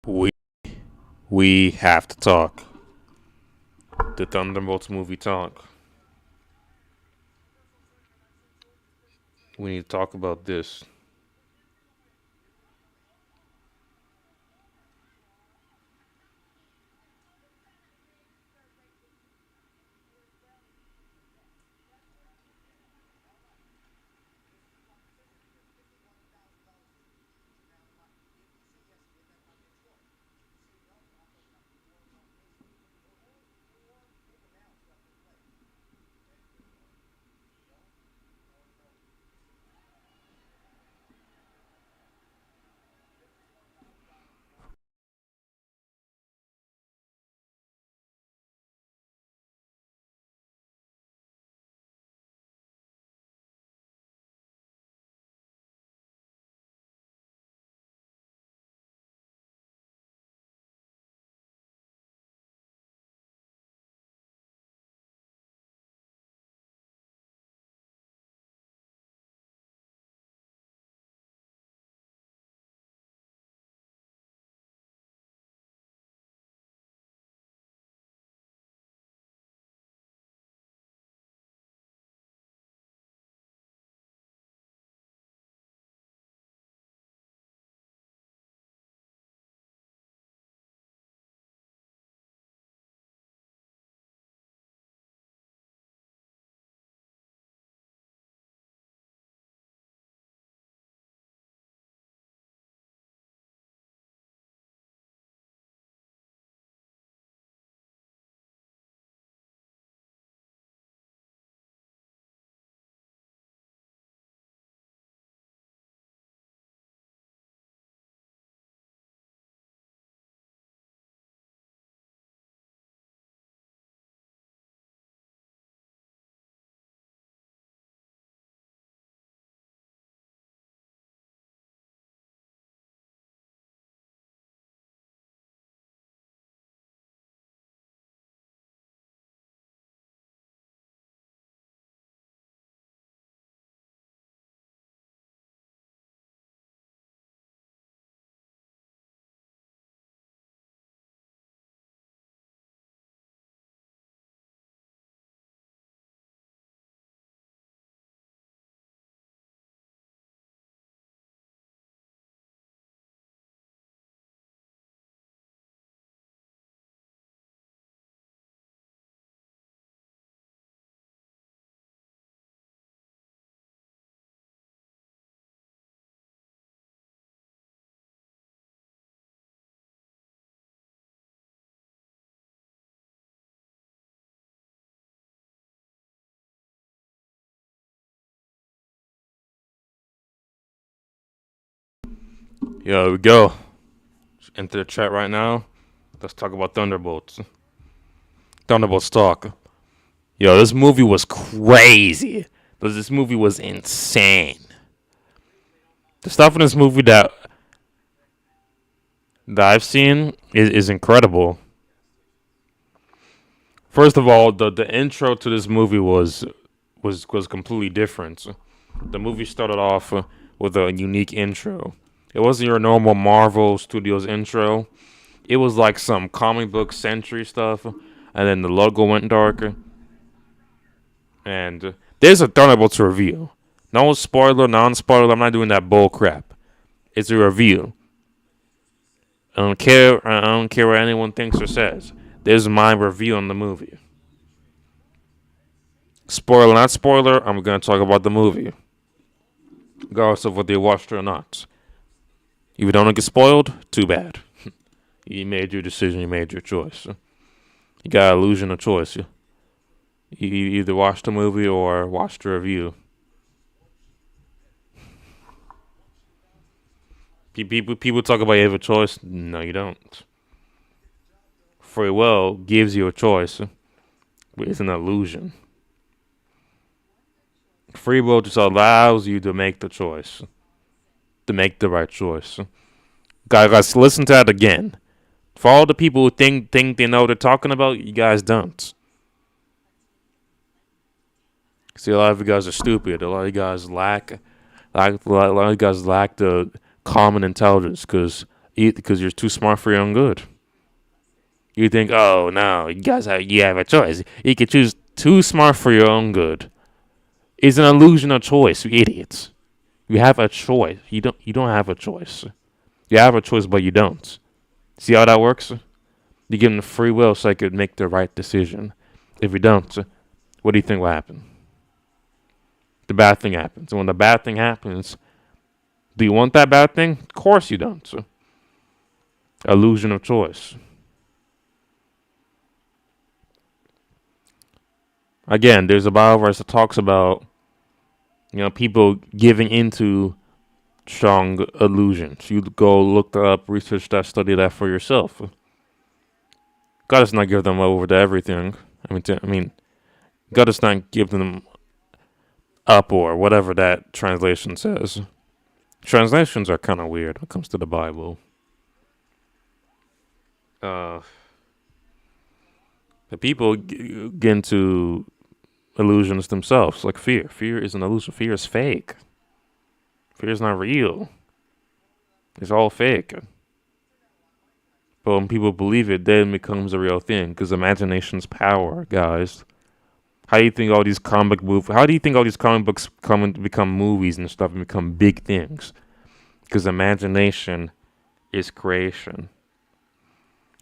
We we have to talk. The Thunderbolts movie talk. We need to talk about this. Yo, here we go. Enter the chat right now. Let's talk about Thunderbolts. Thunderbolts talk. Yo, this movie was crazy. This movie was insane. The stuff in this movie that I've seen is incredible. First of all, the intro to this movie was completely different. The movie started off with a unique intro. It wasn't your normal Marvel Studios intro. It was like some comic book century stuff, and then the logo went darker. And there's a Thunderbolts review. No spoiler, non-spoiler. I'm not doing that bull crap. It's a review. I don't care. I don't care what anyone thinks or says. There's my review on the movie. Spoiler, not spoiler. I'm gonna talk about the movie, regardless of whether you watched it or not. If you don't get spoiled, too bad. You made your decision. You made your choice. You got an illusion of choice. You either watch the movie or watch the review. People talk about you have a choice. No, you don't. Free will gives you a choice, but it's an illusion. Free will just allows you to make the choice, to make the right choice. Guys, listen to that again. For all the people who think they know what they're talking about, you guys don't. See, a lot of you guys are stupid. A lot of you guys lack the common intelligence because Because you're too smart for your own good. You think, oh no, you have a choice. You can choose too smart for your own good. It's an illusion of choice, you idiots. You have a choice. You don't have a choice. You have a choice, but you don't. See how that works? You give them free will so they could make the right decision. If you don't, what do you think will happen? The bad thing happens. And when the bad thing happens, do you want that bad thing? Of course you don't. Illusion of choice. Again, there's a Bible verse that talks about, people giving into strong illusions. You go look that up, research that, study that for yourself. God does not give them over to everything. I mean, God does not give them up, or whatever that translation says. Translations are kind of weird when it comes to the Bible. The people get into illusions themselves, like fear. Fear is an illusion. Fear is fake. Fear is not real. It's all fake. But when people believe it, then it becomes a real thing. Because imagination's power, guys. How do you think all these comic books become movies and stuff and become big things? Because imagination is creation.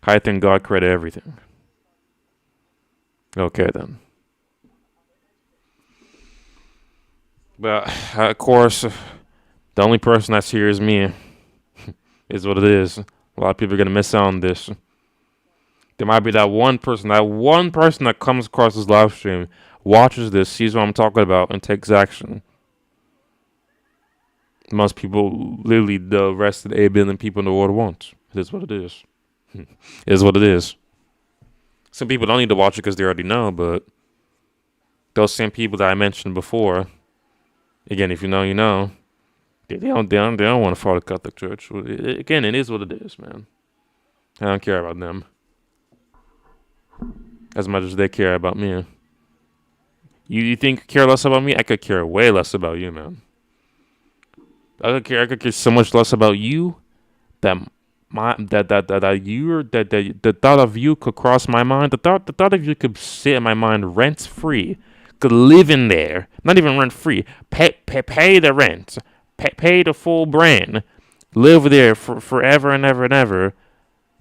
How do you think God created everything? Okay, then. But, of course, the only person that's here is me. Is what it is. A lot of people are going to miss out on this. There might be that one person that comes across this live stream, watches this, sees what I'm talking about, and takes action. Most people, literally the rest of the 8 billion people in the world won't. It is what it is. It is what it is. Some people don't need to watch it because they already know, but those same people that I mentioned before, again, if you know, you know, they don't want to follow the Catholic Church. Again, it is what it is, man. I don't care about them as much as they care about me. You think I care less about me? I could care way less about you, man. I could care so much less about you that the thought of you could cross my mind. The thought of you could sit in my mind rent free, could live in there, not even rent free. Pay the rent, pay the full brand, live there for forever and ever and ever,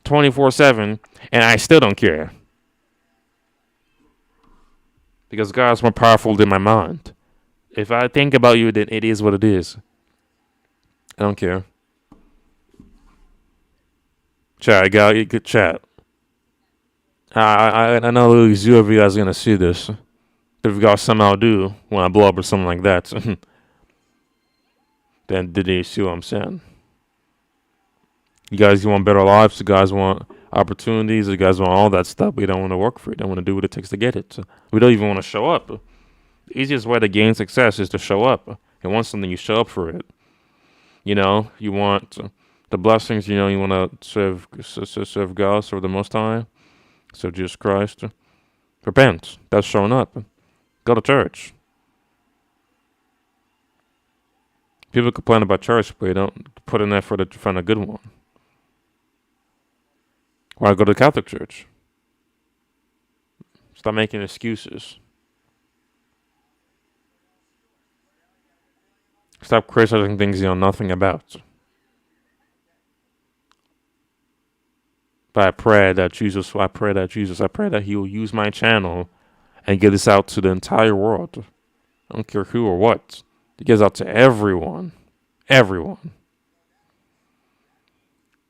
24/7, and I still don't care. Because God's more powerful than my mind. If I think about you, then it is what it is. I don't care. Chat, good chat. I know at least you of you guys are gonna see this. If you guys somehow do when I blow up or something like that, then did you see what I'm saying? You want better lives. You guys want opportunities. You guys want all that stuff. We don't want to work for it. Don't want to do what it takes to get it. We don't even want to show up. The easiest way to gain success is to show up. You want something, you show up for it. You want the blessings. You want to serve God, serve the Most High, serve Jesus Christ. Repent. That's showing up. Go to church. People complain about church, but they don't put in effort to find a good one. Why go to the Catholic Church? Stop making excuses. Stop criticizing things you know nothing about. But I pray that He will use my channel and get this out to the entire world. I don't care who or what. It gets out to everyone. Everyone.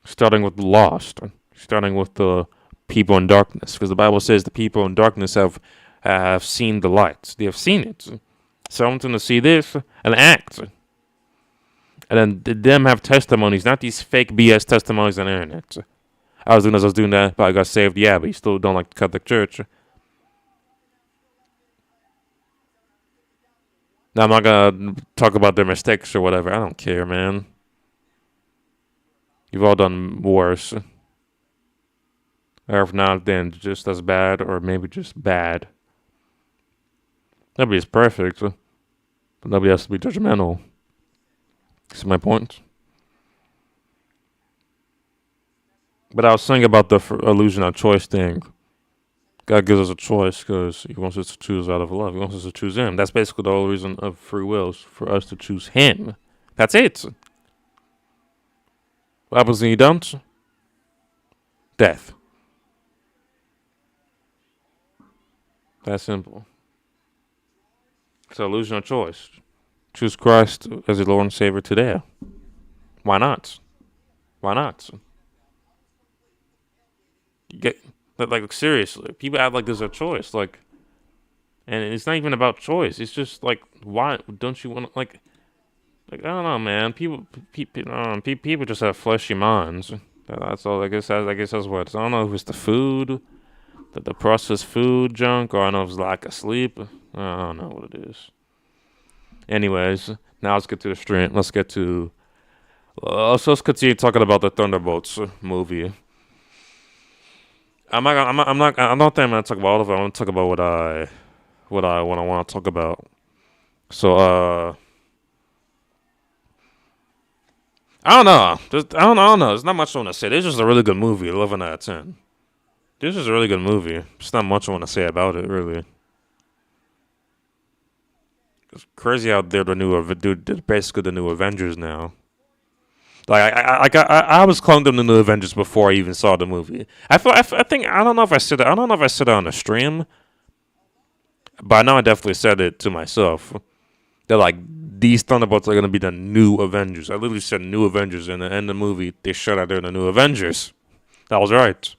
Starting with the lost. Starting with the people in darkness. Because the Bible says the people in darkness have seen the light. They have seen it. So I want them to see this and act. And then them have testimonies, not these fake BS testimonies on the internet. I was doing that, but I got saved. Yeah, but you still don't like the Catholic Church. Now, I'm not going to talk about their mistakes or whatever. I don't care, man. You've all done worse. Or if not, then just as bad, or maybe just bad. Nobody's perfect, but nobody has to be judgmental. See my point? But I was saying about the illusion of choice thing. God gives us a choice because He wants us to choose out of love. He wants us to choose Him. That's basically the whole reason of free will, is for us to choose Him. That's it. What happens when you don't? Death. That simple. It's an illusion of choice. Choose Christ as your Lord and Savior today. Why not? Why not? Like seriously, people act like there's a choice. Like, and it's not even about choice. It's just like, why don't you want to like I don't know, man. People just have fleshy minds. That's all. I guess that's what. I don't know if it's the food, the processed food junk, or I don't know if it's lack of sleep. I don't know what it is. Anyways, now let's get to the stream. Let's continue talking about the Thunderbolts movie. I don't think I'm gonna talk about all of it. I'm gonna talk about what I want to talk about. So I don't know. I don't know. There's not much I want to say. This is a really good movie. 11 out of 10. This is a really good movie. There's not much I want to say about it, really. It's crazy how they're basically the new Avengers now. Like I was calling them the new Avengers before I even saw the movie. I don't know if I said it. I don't know if I said it on the stream, but I know I definitely said it to myself. They're like, these Thunderbolts are gonna be the new Avengers. I literally said new Avengers, and in the movie they showed out they're the new Avengers. That was right.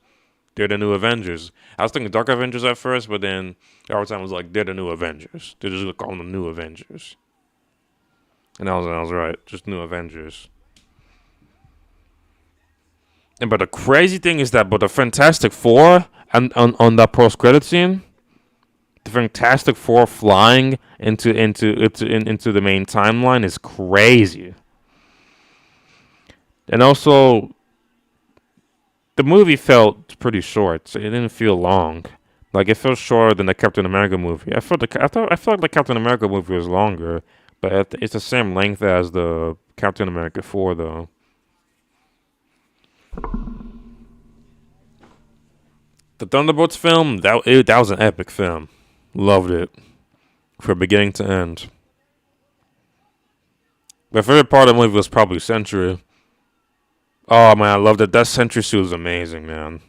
They're the new Avengers. I was thinking Dark Avengers at first, but then every time I was like, they're the new Avengers. They're just calling them new Avengers. And I was right. Just new Avengers. But the crazy thing is that, but the Fantastic Four, and on that post-credit scene, the Fantastic Four flying into the main timeline is crazy. And also, the movie felt pretty short. So it didn't feel long. Like, it felt shorter than the Captain America movie. I felt like the Captain America movie was longer, but it's the same length as the Captain America 4, though. The Thunderbolts film, that was an epic film. Loved it. From beginning to end. My favorite part of the movie was probably Sentry. Oh man, I loved it. That Sentry suit was amazing, man.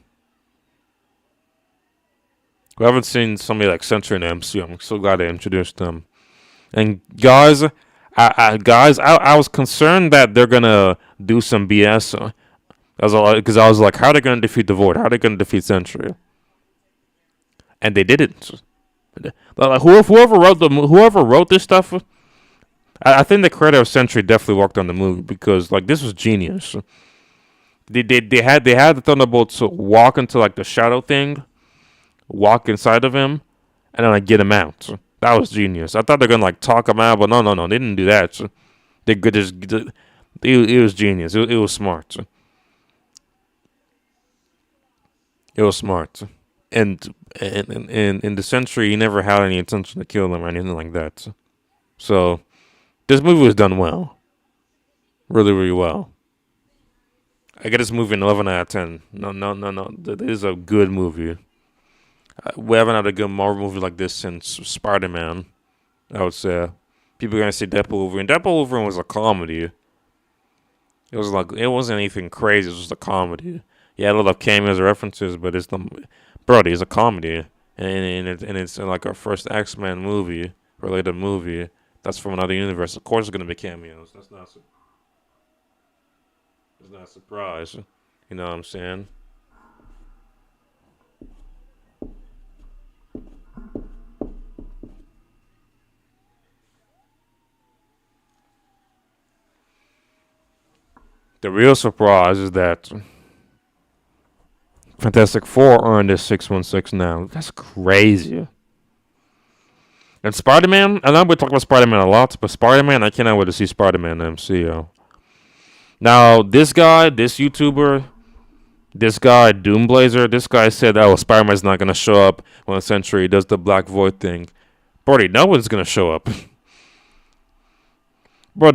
We haven't seen somebody like Sentry in the MCU. I'm so glad they introduced them. And guys, I was concerned that they're gonna do some BS. Because I was like, how are they gonna defeat the Void? How are they gonna defeat Sentry? And they didn't. Like, whoever wrote this stuff, I think the creator of Sentry definitely worked on the movie, because like this was genius. They had the Thunderbolts walk into like the shadow thing, walk inside of him, and then like get him out. That was genius. I thought they're gonna like talk him out, but no, they didn't do that. They could just. It was genius. It was smart. It was smart. And in the Sentry, he never had any intention to kill them or anything like that. So this movie was done well. Really, really well. I get this movie an 11 out of 10. No. This is a good movie. We haven't had a good Marvel movie like this since Spider-Man, I would say. People are going to say Deadpool Wolverine. Deadpool Wolverine was a comedy. It wasn't anything crazy. It was just a comedy. Yeah, a lot of cameos or references, but it's a comedy. And it's like our first X-Men movie, related movie. That's from another universe. Of course it's going to be cameos. That's not a surprise. You know what I'm saying? The real surprise is that Fantastic Four earned this 616 now. That's crazy. And Spider-Man, I know we talk about Spider-Man a lot, but Spider-Man, I cannot wait to see Spider-Man in the MCU. Now, this guy, this YouTuber, this guy, Doomblazer, this guy said, oh, Spider-Man's not going to show up when Sentry does the Black Void thing. Brody, no one's going to show up. If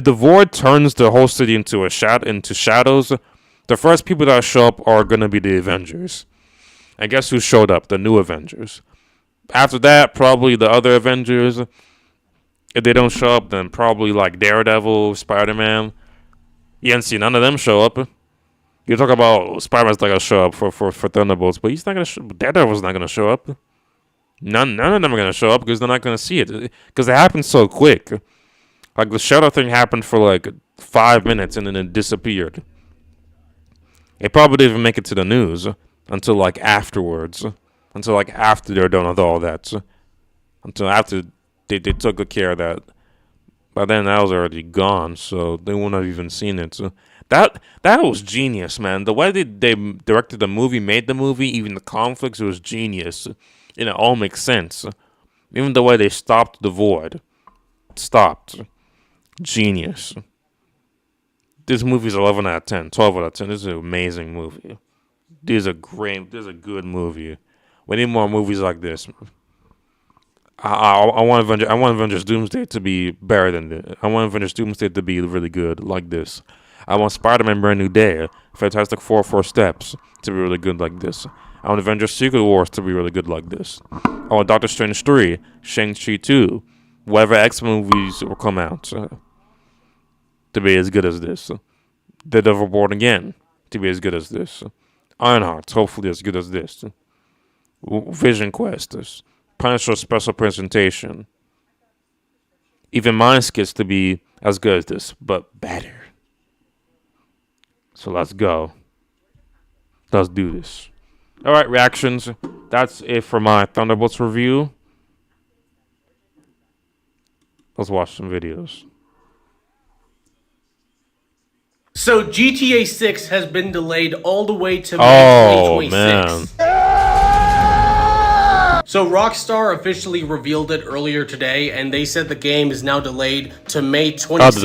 the void turns the whole city into shadows, the first people that show up are gonna be the Avengers. And guess who showed up? The new Avengers. After that, probably the other Avengers. If they don't show up, then probably like Daredevil, Spider-Man. You didn't see none of them show up. You talk about Spider-Man's not gonna show up for Thunderbolts, but he's not gonna. Daredevil's not gonna show up. None of them are gonna show up because they're not gonna see it because it happened so quick. Like the shadow thing happened for like 5 minutes and then it disappeared. It probably didn't even make it to the news until like afterwards, until like after they're done with all that, until after they took good care of that. By then, that was already gone, so they wouldn't have even seen it. So that was genius, man. The way they directed the movie, made the movie, even the conflicts, it was genius. And it all makes sense. Even the way they stopped the void. Stopped. Genius. This movie's 11 out of 10, 12 out of 10. This is an amazing movie. This is a good movie. We need more movies like this. I want Avengers Doomsday to be better than this. I want Avengers Doomsday to be really good like this. I want Spider-Man Brand New Day, Fantastic Four, Four Steps to be really good like this. I want Avengers Secret Wars to be really good like this. I want Doctor Strange 3, Shang-Chi 2, whatever X-Men movies will come out to be as good as this. Daredevil Born Again to be as good as this. Ironheart, hopefully as good as this. Vision Quest, Punisher Special Presentation. Even Mind Skits to be as good as this, but better. So let's go. Let's do this. Alright, reactions. That's it for my Thunderbolts review. Let's watch some videos. So GTA 6 has been delayed all the way to May 2026. Man. So Rockstar officially revealed it earlier today, and they said the game is now delayed to May 26,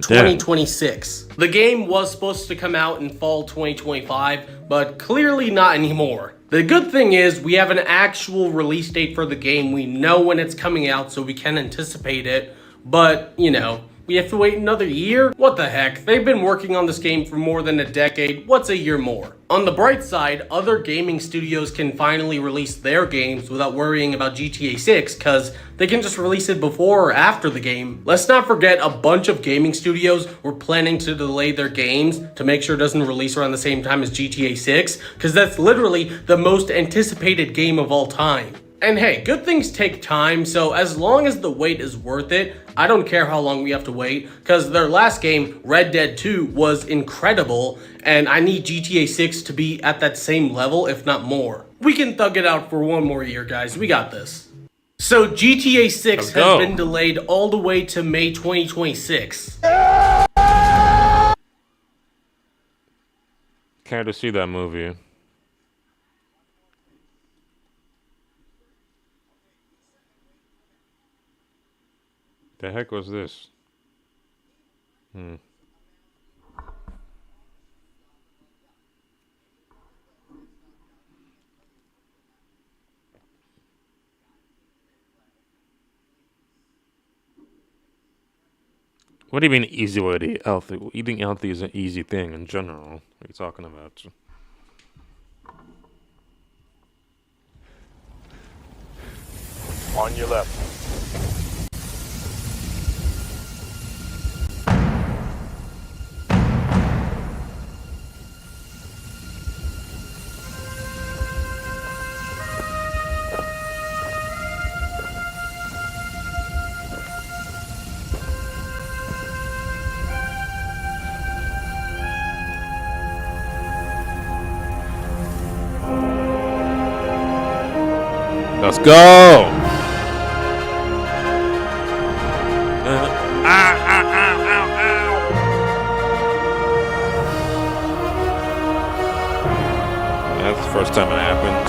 2026. The game was supposed to come out in fall 2025, but clearly not anymore. The good thing is we have an actual release date for the game. We know when it's coming out, so we can anticipate it, but, you know, we have to wait another year? What the heck? They've been working on this game for more than a decade. What's a year more? On the bright side, other gaming studios can finally release their games without worrying about GTA 6 because they can just release it before or after the game. Let's not forget a bunch of gaming studios were planning to delay their games to make sure it doesn't release around the same time as GTA 6 because that's literally the most anticipated game of all time. And hey, good things take time, so as long as the wait is worth it, I don't care how long we have to wait, because their last game, Red Dead 2, was incredible, and I need GTA 6 to be at that same level, if not more. We can thug it out for one more year, guys. We got this. So GTA 6 has been delayed all the way to May 2026. Can't just see that movie. The heck was this? What do you mean easy way to eat healthy? Eating healthy is an easy thing in general. What are you talking about? On your left. Let's go! That's the first time it happened.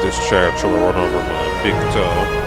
This chair tried to run over my big toe.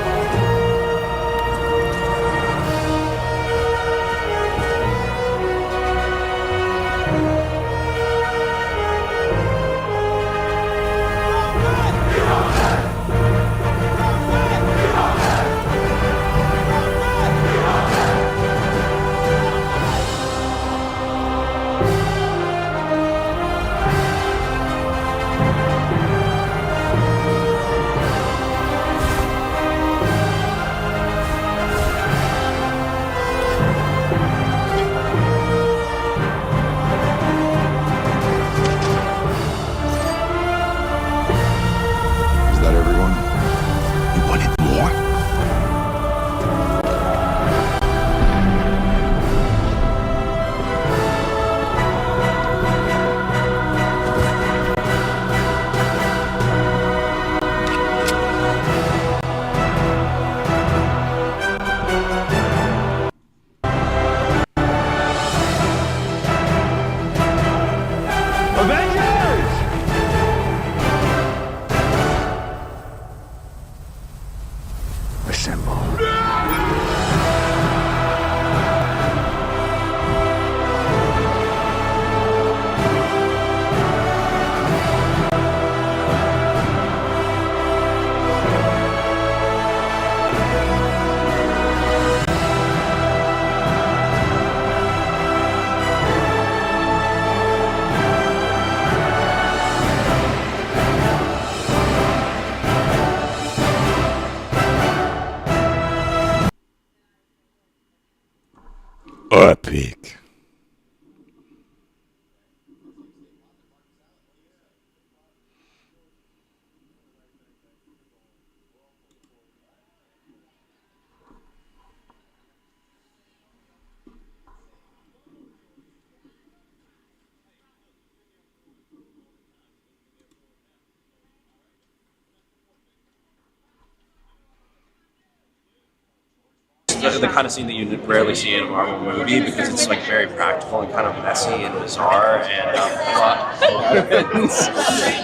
the kind of scene that you rarely see in a Marvel movie because it's like very practical and kind of messy and bizarre and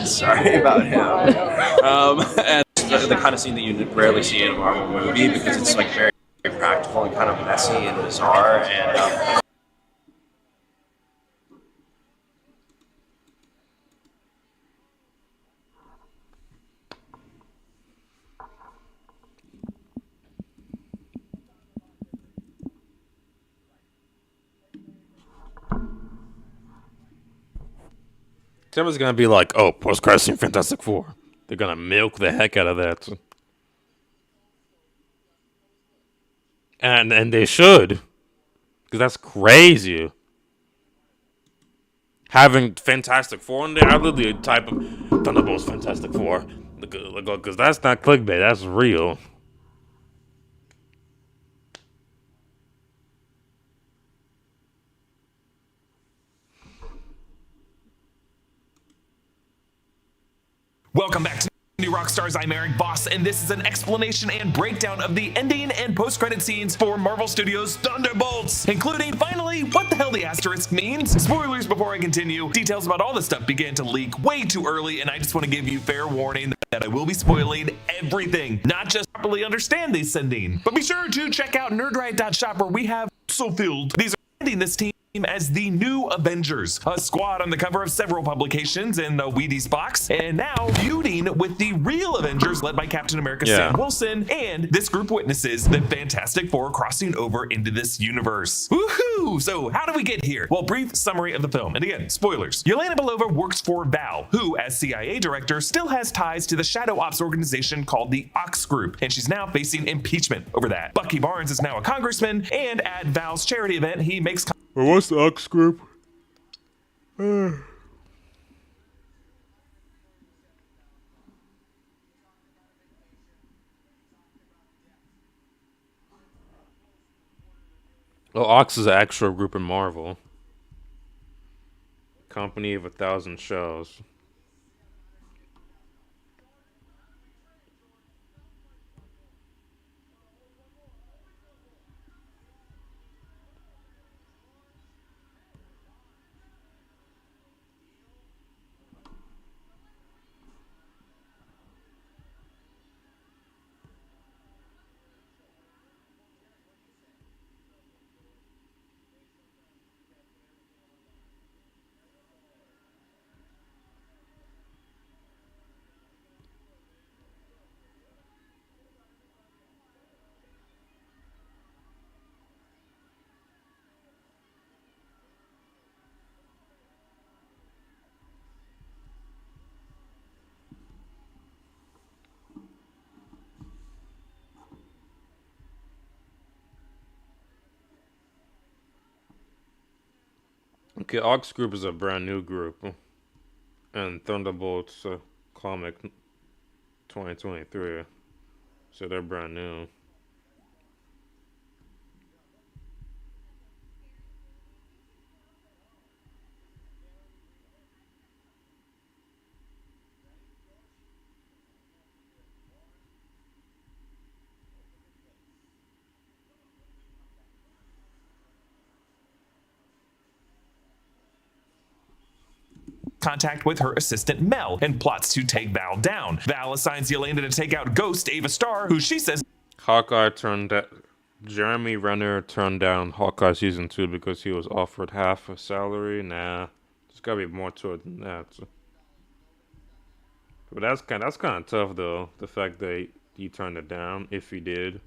sorry about him. And the kind of scene that you rarely see in a Marvel movie because it's like very practical and kind of messy and bizarre and Someone's gonna be like, "Oh, post-credit scene, Fantastic Four." They're gonna milk the heck out of that, and they should, because that's crazy. Having Fantastic Four in there, I literally type of Thunderbolts Fantastic Four, because that's not clickbait. That's real. Welcome back to New Rockstars. I'm Eric Voss, and this is an explanation and breakdown of the ending and post-credit scenes for Marvel Studios' Thunderbolts, including, finally, what the hell the asterisk means. Spoilers before I continue. Details about all this stuff began to leak way too early, and I just want to give you fair warning that I will be spoiling everything, not just properly understand the sending. But be sure to check out nerdriot.shop where we have so filled. These are ending this team as the new Avengers, a squad on the cover of several publications in the Wheaties box, and now feuding with the real Avengers led by Captain America Sam Wilson, and this group witnesses the Fantastic Four crossing over into this universe. Woohoo! So how do we get here? Well, brief summary of the film, and again, spoilers. Yelena Belova works for Val, who, as CIA director, still has ties to the Shadow Ops organization called the Ox Group, and she's now facing impeachment over that. Bucky Barnes is now a congressman, and at Val's charity event, he makes Well, what's the Ox Group? Oh, Ox is an extra group in Marvel. Company of 1,000 Shells. Okay, Ox Group is a brand new group, and Thunderbolts comic 2023, so they're brand new. contact with her assistant Mel and plots to take Val down. Val assigns Yelena to take out Ghost Ava Starr, who she says Jeremy Renner turned down Hawkeye season 2 because he was offered half a salary. Nah, there's gotta be more to it than that. But that's kind of tough though. The fact that he turned it down, if he did.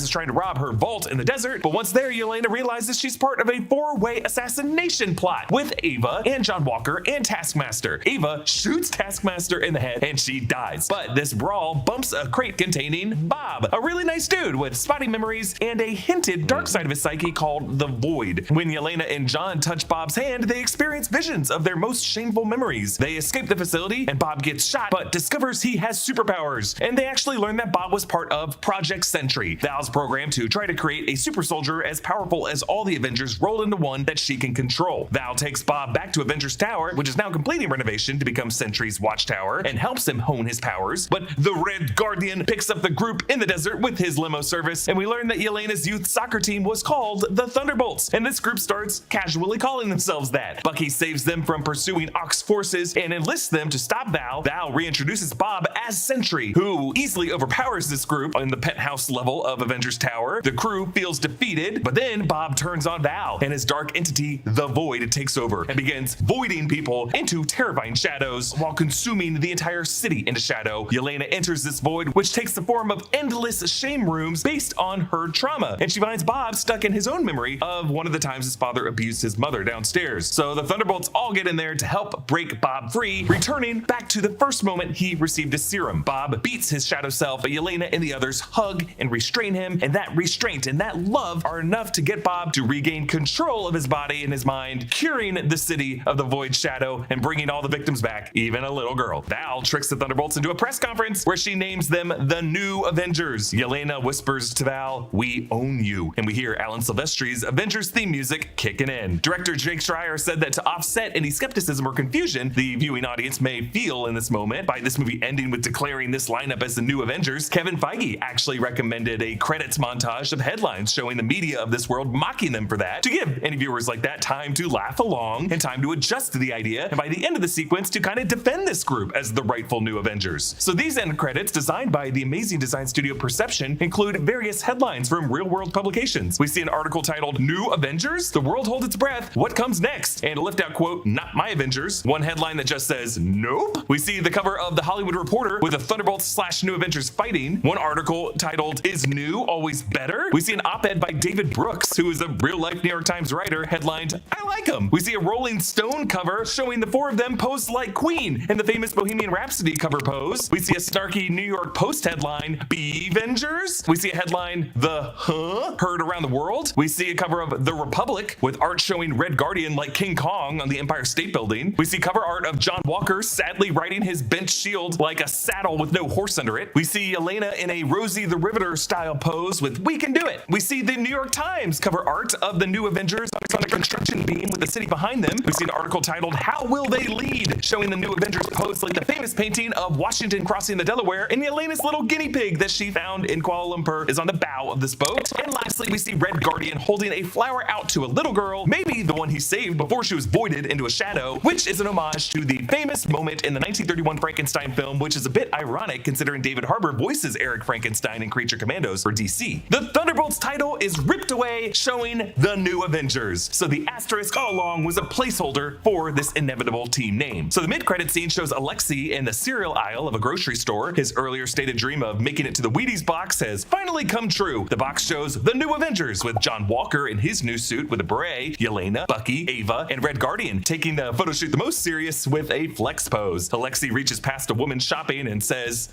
is trying to rob her vault in the desert, but once there, Yelena realizes she's part of a four-way assassination plot with Ava and John Walker and Taskmaster. Ava shoots Taskmaster in the head and she dies, but this brawl bumps a crate containing Bob, a really nice dude with spotty memories and a hinted dark side of his psyche called the Void. When Yelena and John touch Bob's hand, they experience visions of their most shameful memories. They escape the facility and Bob gets shot, but discovers he has superpowers, and they actually learn that Bob was part of Project Sentry, Val's Val's program to try to create a super soldier as powerful as all the Avengers rolled into one that she can control. Val takes Bob back to Avengers Tower, which is now completing renovation to become Sentry's watchtower, and helps him hone his powers. But the Red Guardian picks up the group in the desert with his limo service, and we learn that Yelena's youth soccer team was called the Thunderbolts, and this group starts casually calling themselves that. Bucky saves them from pursuing Ock's forces and enlists them to stop Val. Val reintroduces Bob as Sentry, who easily overpowers this group on the penthouse level of Avengers Tower. The crew feels defeated, but then Bob turns on Val, and his dark entity, the Void, takes over and begins voiding people into terrifying shadows while consuming the entire city into shadow. Yelena enters this void, which takes the form of endless shame rooms based on her trauma, and she finds Bob stuck in his own memory of one of the times his father abused his mother downstairs. So the Thunderbolts all get in there to help break Bob free, returning back to the first moment he received his serum. Bob beats his shadow self, but Yelena and the others hug and restrain him, and that restraint and that love are enough to get Bob to regain control of his body and his mind, curing the city of the Void Shadow and bringing all the victims back, even a little girl. Val tricks the Thunderbolts into a press conference where she names them the New Avengers. Yelena whispers to Val, "We own you," and we hear Alan Silvestri's Avengers theme music kicking in. Director Jake Schreier said that to offset any skepticism or confusion the viewing audience may feel in this moment by this movie ending with declaring this lineup as the New Avengers, Kevin Feige actually recommended a credits montage of headlines showing the media of this world mocking them for that, to give any viewers like that time to laugh along and time to adjust to the idea, and by the end of the sequence to kind of defend this group as the rightful New Avengers. So these end credits, designed by the amazing design studio Perception, include various headlines from real-world publications. We see an article titled "New Avengers? The World Holds Its Breath. What Comes Next?" and a lift-out quote, "Not my Avengers." One headline that just says, "Nope." We see the cover of the Hollywood Reporter with the Thunderbolts/New Avengers fighting. One article titled, "Is New Always Better?" We see an op-ed by David Brooks, who is a real-life New York Times writer, headlined, "I like him." We see a Rolling Stone cover showing the four of them posed like Queen in the famous Bohemian Rhapsody cover pose. We see a snarky New York Post headline, "Be-Vengers." We see a headline, "The heard around the world." We see a cover of The Republic with art showing Red Guardian like King Kong on the Empire State Building. We see cover art of John Walker sadly riding his bent shield like a saddle with no horse under it. We see Elena in a Rosie the Riveter style pose with "We Can Do It." We see the New York Times cover art of the New Avengers on a construction beam with the city behind them. We see an article titled, "How Will They Lead?" showing the New Avengers pose like the famous painting of Washington crossing the Delaware, and Elena's little guinea pig that she found in Kuala Lumpur is on the bow of this boat. And lastly, we see Red Guardian holding a flower out to a little girl, maybe the one he saved before she was voided into a shadow, which is an homage to the famous moment in the 1931 Frankenstein film, which is a bit ironic considering David Harbour voices Eric Frankenstein in Creature Commandos for DC. The Thunderbolts title is ripped away, showing the New Avengers. So the asterisk all along was a placeholder for this inevitable team name. So the mid-credit scene shows Alexei in the cereal aisle of a grocery store. His earlier stated dream of making it to the Wheaties box has finally come true. The box shows the New Avengers with John Walker in his new suit with a beret, Yelena, Bucky, Ava, and Red Guardian taking the photo shoot the most serious with a flex pose. Alexei reaches past a woman shopping and says,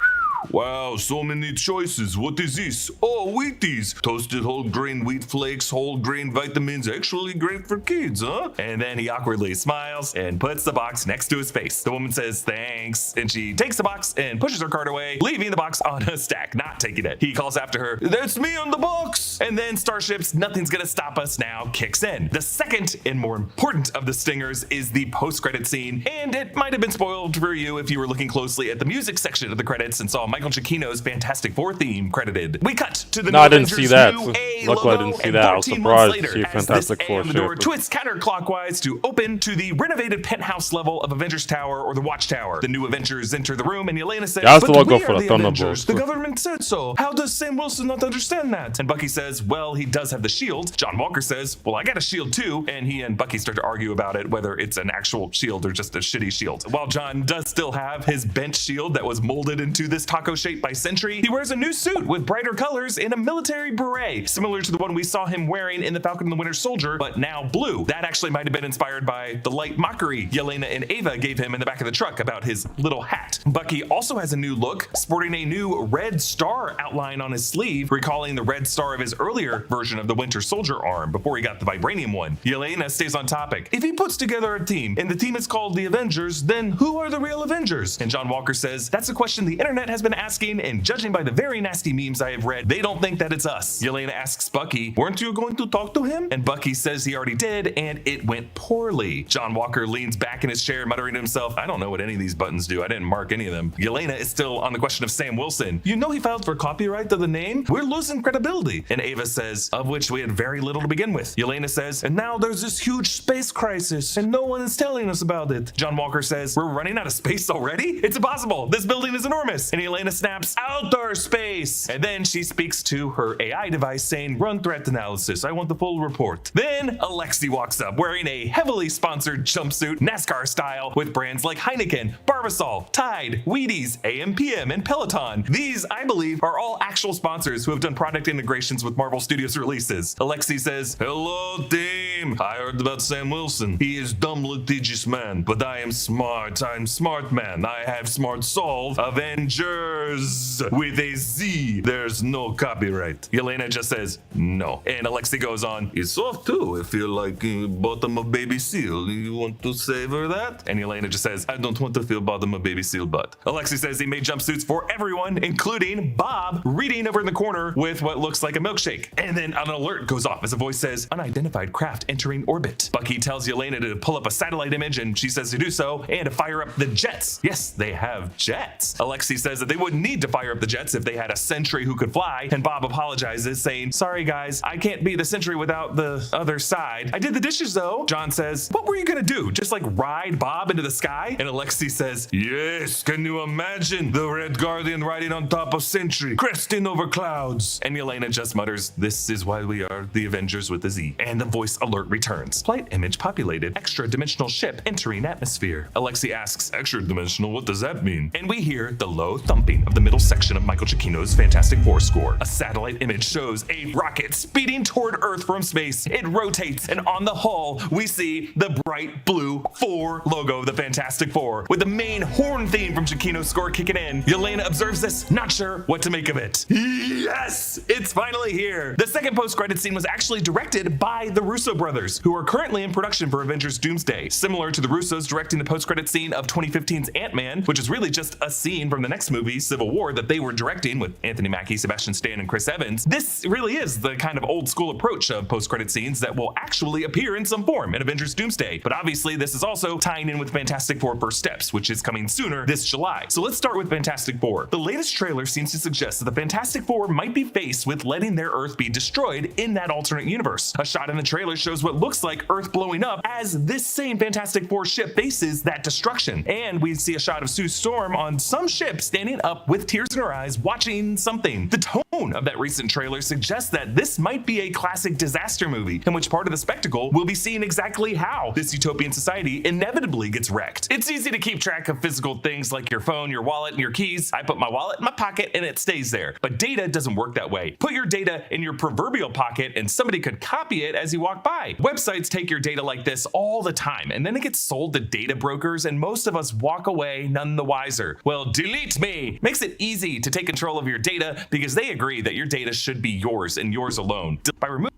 "Wow, so many choices. What is this? Oh, Wheaties. Toasted whole grain wheat flakes, whole grain vitamins, actually great for kids, huh?" And then he awkwardly smiles and puts the box next to his face. The woman says, "Thanks," and she takes the box and pushes her cart away, leaving the box on a stack, not taking it. He calls after her, "That's me on the box!" And then Starship's "Nothing's Gonna Stop Us Now" kicks in. The second and more important of the stingers is the post-credit scene, and it might have been spoiled for you if you were looking closely at the music section of the credits and saw Michael Giacchino's Fantastic Four theme credited. We cut to the No, I didn't Avengers see that. new A Luckily, I logo, didn't see and that. I was 14 months surprised to later, see as Fantastic this Four and the door shit. twists counterclockwise to open to the renovated penthouse level of Avengers Tower or the Watchtower. The New Avengers enter the room, and Yelena says, That's the "But logo we for are the Avengers. Thunderbolts. The government said so. How does Sam Wilson not understand that?" And Bucky says, "Well, he does have the shield." John Walker says, "Well, I got a shield too," and he and Bucky start to argue about it, whether it's an actual shield or just a shitty shield. While John does still have his bent shield that was molded into this taco shape by Sentry, he wears a new suit with brighter colors and a military beret, similar to the one we saw him wearing in The Falcon and the Winter Soldier, but now blue. That actually might have been inspired by the light mockery Yelena and Ava gave him in the back of the truck about his little hat. Bucky also has a new look, sporting a new red star outline on his sleeve, recalling the red star of his earlier version of the Winter Soldier arm before he got the vibranium one. Yelena stays on topic. "If he puts together a team and the team is called the Avengers, then who are the real Avengers?" And John Walker says, "That's a question the internet has been asking, and judging by the very nasty memes I have read, they don't think that it's us. Yelena asks Bucky, weren't you going to talk to him? And Bucky says he already did, and it went poorly. John Walker leans back in his chair, muttering to himself, I don't know what any of these buttons do. I didn't mark any of them. Yelena is still on the question of Sam Wilson. You know he filed for copyright of the name? We're losing credibility. And Ava says, of which we had very little to begin with. Yelena says, and now there's this huge space crisis, and no one is telling us about it. John Walker says, we're running out of space already? It's impossible. This building is enormous. And Yelena snaps, outer space. And then she speaks to her AI device saying, run threat analysis. I want the full report. Then Alexi walks up wearing a heavily sponsored jumpsuit, NASCAR style, with brands like Heineken, Barbasol, Tide, Wheaties, AMPM, and Peloton. These, I believe, are all actual sponsors who have done product integrations with Marvel Studios releases. Alexi says, hello team. I heard about Sam Wilson. He is dumb litigious man, but I am smart. I'm smart man. I have smart solve. Avengers with a Z. There's no copyright. Yelena just says, no. And Alexi goes on, it's soft too. I feel like bottom of baby seal. You want to savor that? And Yelena just says, I don't want to feel bottom of baby seal butt. Alexi says he made jumpsuits for everyone, including Bob, reading over in the corner with what looks like a milkshake. And then an alert goes off as a voice says, unidentified craft entering orbit. Bucky tells Yelena to pull up a satellite image, and she says to do so, and to fire up the jets. Yes, they have jets. Alexi says that they wouldn't need to fire up the jets if they had a sentry who could fly, and Bob apologizes, saying, sorry guys, I can't be the sentry without the other side. I did the dishes though. John says, what were you gonna do? Just like ride Bob into the sky? And Alexi says, yes, can you imagine the Red Guardian riding on top of Sentry, cresting over clouds? And Yelena just mutters, this is why we are the Avengers with a Z. And the voice alert returns. Flight image populated, extra dimensional ship entering atmosphere. Alexi asks, extra dimensional, what does that mean? And we hear the low thumping of the middle section of Michael Giacchino's Fantastic Four score. A satellite image shows a rocket speeding toward Earth from space. It rotates, and on the hull, we see the bright blue 4 logo of the Fantastic Four, with the main horn theme from Giacchino's score kicking in. Yelena observes this, not sure what to make of it. Yes, it's finally here. The second post-credit scene was actually directed by the Russo brothers, who are currently in production for Avengers Doomsday. Similar to the Russos directing the post-credit scene of 2015's Ant-Man, which is really just a scene from the next movie, Civil War, that they were directing with Anthony Mackie, Sebastian Stan, and Chris Evans. This really is the kind of old school approach of post-credit scenes that will actually appear in some form in Avengers Doomsday. But obviously this is also tying in with Fantastic Four First Steps, which is coming sooner this July. So let's start with Fantastic Four. The latest trailer seems to suggest that the Fantastic Four might be faced with letting their Earth be destroyed in that alternate universe. A shot in the trailer shows what looks like Earth blowing up as this same Fantastic Four ship faces that destruction. And we see a shot of Sue Storm on some ship standing up with tears in her eyes watching something. The tone of that recent trailer suggests that this might be a classic disaster movie in which part of the spectacle will be seeing exactly how this utopian society inevitably gets wrecked. It's easy to keep track of physical things like your phone, your wallet, and your keys. I put my wallet in my pocket and it stays there. But data doesn't work that way. Put your data in your proverbial pocket and somebody could copy it as you walk by. Websites take your data like this all the time, and then it gets sold to data brokers, and most of us walk away none the wiser. Well, delete me makes it easy to take control of your data because they agree that your data should be yours and yours alone. By removing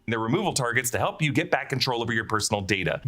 their removal targets to help you get back control over your personal data.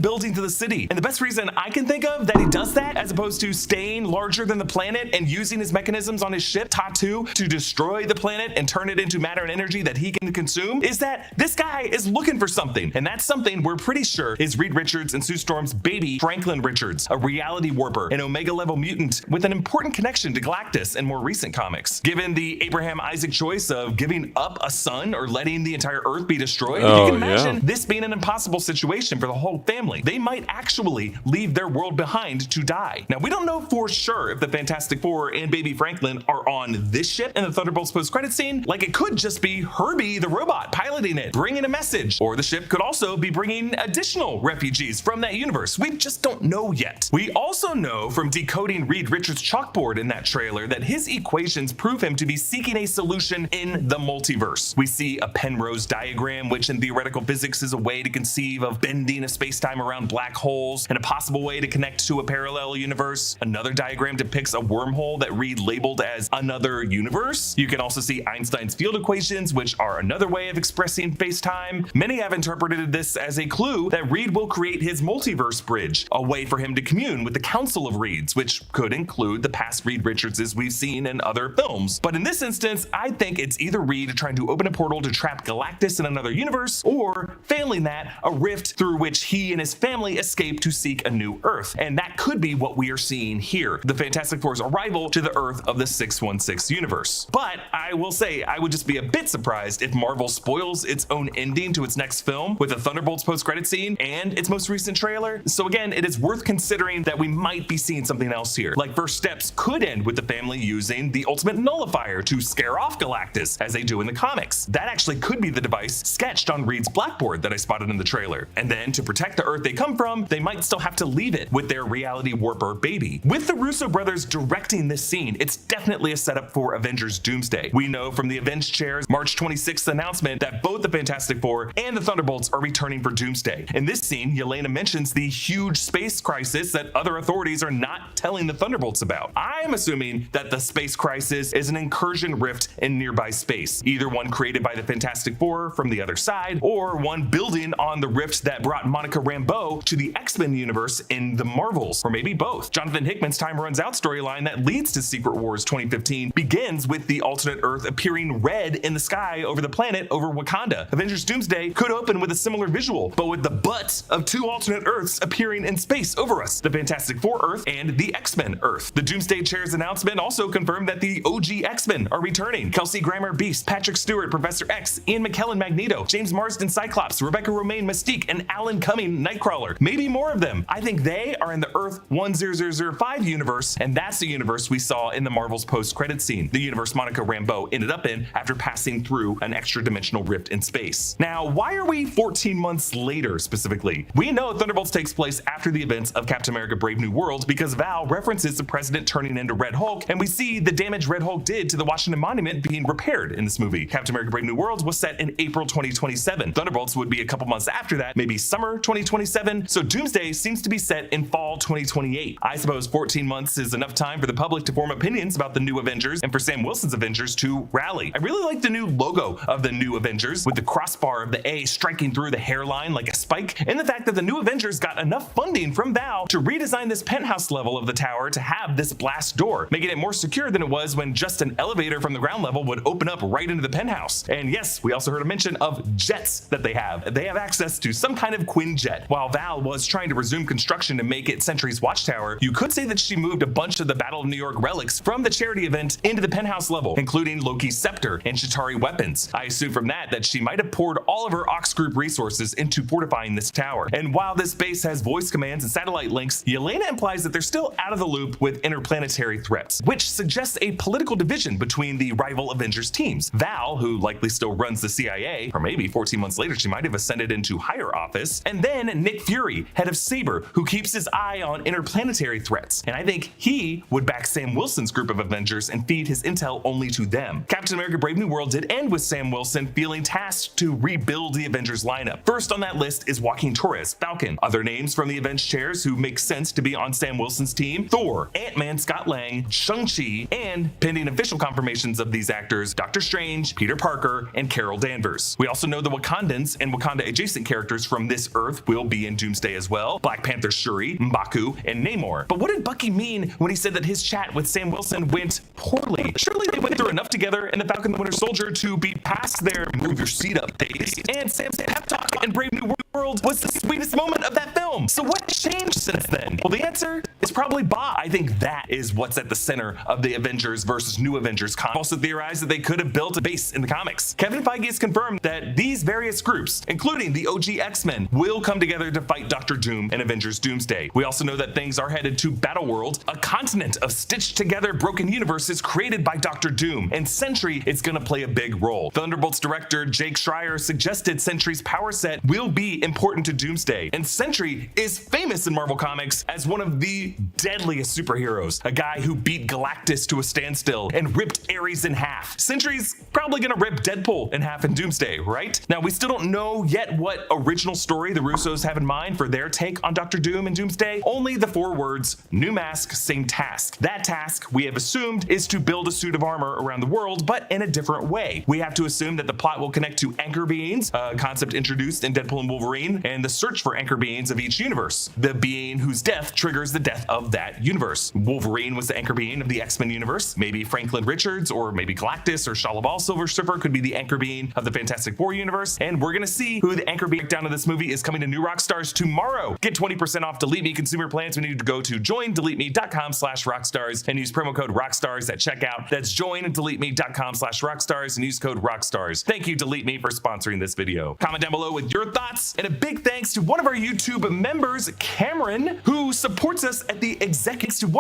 Building to the city. And the best reason I can think of that he does that, as opposed to staying larger than the planet and using his mechanisms on his ship, Tatu, to destroy the planet and turn it into matter and energy that he can consume, is that this guy is looking for something. And that something we're pretty sure is Reed Richards and Sue Storm's baby, Franklin Richards, a reality warper, an Omega level mutant with an important connection to Galactus in more recent comics. Given the Abraham Isaac choice of giving up a son or letting the entire Earth be destroyed, you can imagine this being an impossible situation for the whole family. They might actually leave their world behind to die. Now, we don't know for sure if the Fantastic Four and Baby Franklin are on this ship in the Thunderbolts post-credit scene. Like, it could just be Herbie the robot piloting it, bringing a message. Or the ship could also be bringing additional refugees from that universe. We just don't know yet. We also know from decoding Reed Richards' chalkboard in that trailer that his equations prove him to be seeking a solution in the multiverse. We see a Penrose diagram, which in theoretical physics is a way to conceive of bending a space-time around black holes and a possible way to connect to a parallel universe. Another diagram depicts a wormhole that Reed labeled as another universe. You can also see Einstein's field equations, which are another way of expressing space-time. Many have interpreted this as a clue that Reed will create his multiverse bridge, a way for him to commune with the Council of Reeds, which could include the past Reed Richardses we've seen in other films. But in this instance, I think it's either Reed trying to open a portal to trap Galactus in another universe, or, failing that, a rift through which he and his family escape to seek a new Earth. And that could be what we are seeing here, the Fantastic Four's arrival to the Earth of the 616 universe. But I will say, I would just be a bit surprised if Marvel spoils its own ending to its next film with the Thunderbolts post-credit scene and its most recent trailer. So again, it is worth considering that we might be seeing something else here. Like First Steps could end with the family using the ultimate nullifier to scare off Galactus, as they do in the comics. That actually could be the device sketched on Reed's blackboard that I spotted in the trailer. And then to protect the Earth they come from, they might still have to leave it with their reality warper baby. With the Russo brothers directing this scene, it's definitely a setup for Avengers Doomsday. We know from the Avenged Chair's March 26th announcement that both the Fantastic Four and the Thunderbolts are returning for Doomsday. In this scene, Yelena mentions the huge space crisis that other authorities are not telling the Thunderbolts about. I'm assuming that the space crisis is an incursion rift in nearby space, either one created by the Fantastic Four from the other side, or one building on the rift that brought Monica Rambeau to the X-Men universe in the Marvels, or maybe both. Jonathan Hickman's Time Runs Out storyline that leads to Secret Wars 2015 begins with the alternate Earth appearing red in the sky over the planet over Wakanda. Avengers Doomsday could open with a similar visual, but with the butts of two alternate Earths appearing in space over us, the Fantastic Four Earth and the X-Men Earth. The Doomsday Chair's announcement also confirmed that the OG X-Men are returning. Kelsey Grammer Beast, Patrick Stewart Professor X, Ian McKellen Magneto, James Marsden Cyclops, Rebecca Romaine Mystique, and Alan Cumming Nightcrawler. Maybe more of them. I think they are in the Earth 10005 universe, and that's the universe we saw in the Marvel's post-credit scene, the universe Monica Rambeau ended up in after passing through an extra-dimensional rift in space. Now, why are we 14 months later specifically? We know Thunderbolts takes place after the events of Captain America Brave New World because Val references the president turning into Red Hulk, and we see the damage Red Hulk did to the Washington Monument being repaired in this movie. Captain America Brave New World was set in April 2027. Thunderbolts would be a couple months after that, maybe summer 2027, so Doomsday seems to be set in fall 2028. I suppose 14 months is enough time for the public to form opinions about the new Avengers and for Sam Wilson's Avengers to rally. I really like the new logo of the new Avengers with the crossbar of the A striking through the hairline like a spike, and the fact that the new Avengers got enough funding from Val to redesign this penthouse level of the tower to have this blast door, making it more secure than it was when just an elevator from the ground level would open up right into the penthouse. And yes, we also heard a mention of jets that they have. They have access to some kind of Quinjet. While Val was trying to resume construction to make it Sentry's watchtower, you could say that she moved a bunch of the Battle of New York relics from the charity event into the penthouse level, including Loki's scepter and Chitauri weapons. I assume from that she might have poured all of her Ox Group resources into fortifying this tower. And while this base has voice commands and satellite links, Yelena implies that they're still out of the loop with interplanetary threats, which suggests a political division between the rival Avengers teams. Val, who likely still runs the CIA, or maybe 14 months later she might have ascended into higher office, and then Nick Fury, head of Saber, who keeps his eye on interplanetary threats. And I think he would back Sam Wilson's group of Avengers and feed his intel only to them. Captain America Brave New World did end with Sam Wilson feeling tasked to rebuild the Avengers lineup. First on that list is Joaquin Torres, Falcon. Other names from the Avenged Chairs who make sense to be on Sam Wilson's team: Thor, Ant-Man Scott Lang, Shang-Chi, and, pending official confirmations of these actors, Doctor Strange, Peter Parker, and Carol Danvers. We also know the Wakandans and Wakanda adjacent characters from this Earth will be in Doomsday as well: Black Panther Shuri, M'Baku, and Namor. But what did Bucky mean when he said that his chat with Sam Wilson went poorly? Surely they went through enough together in the Falcon the Winter Soldier to be past their move your seat up days, and Sam's pep talk in Brave New World was the sweetest moment of that film. So what changed since then? Well, the answer is probably Bob. I think that is what's at the center of the Avengers versus New Avengers comic. Also theorized that they could have built a base in the comics. Kevin Feige has confirmed that these various groups, including the OG X-Men, will come together to fight Doctor Doom and Avengers Doomsday. We also know that things are headed to Battleworld, a continent of stitched together broken universes created by Doctor Doom, and Sentry is going to play a big role. Thunderbolts director Jake Schreier suggested Sentry's power set will be important to Doomsday, and Sentry is famous in Marvel Comics as one of the deadliest superheroes, a guy who beat Galactus to a standstill and ripped Ares in half. Sentry's probably gonna rip Deadpool in half in Doomsday, right? Now, we still don't know yet what original story the Russos have in mind for their take on Doctor Doom and Doomsday? Only the 4 words, new mask, same task. That task, we have assumed, is to build a suit of armor around the world, but in a different way. We have to assume that the plot will connect to anchor beings, a concept introduced in Deadpool and Wolverine, and the search for anchor beings of each universe. The being whose death triggers the death of that universe. Wolverine was the anchor being of the X-Men universe. Maybe Franklin Richards, or maybe Galactus, or Shalaval Silver Surfer could be the anchor being of the Fantastic Four universe. And we're gonna see who the anchor being down of this movie is coming to New Rockstars tomorrow. Get 20% off Delete Me consumer plans when you go to joindeleteme.com/rockstars and use promo code rockstars at checkout. That's joindeleteme.com/rockstars and use code rockstars. Thank you, Delete Me, for sponsoring this video. Comment down below with your thoughts, and a big thanks to one of our YouTube members, Cameron, who supports us at the executive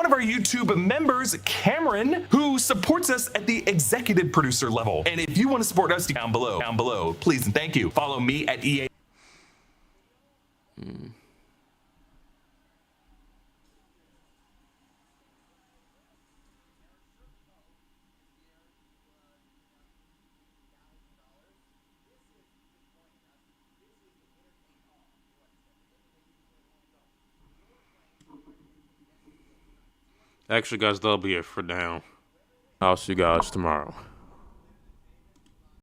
producer level. And if you want to support us down below, please and thank you. Follow me at EA. Actually, guys, that'll be it for now. I'll see you guys tomorrow.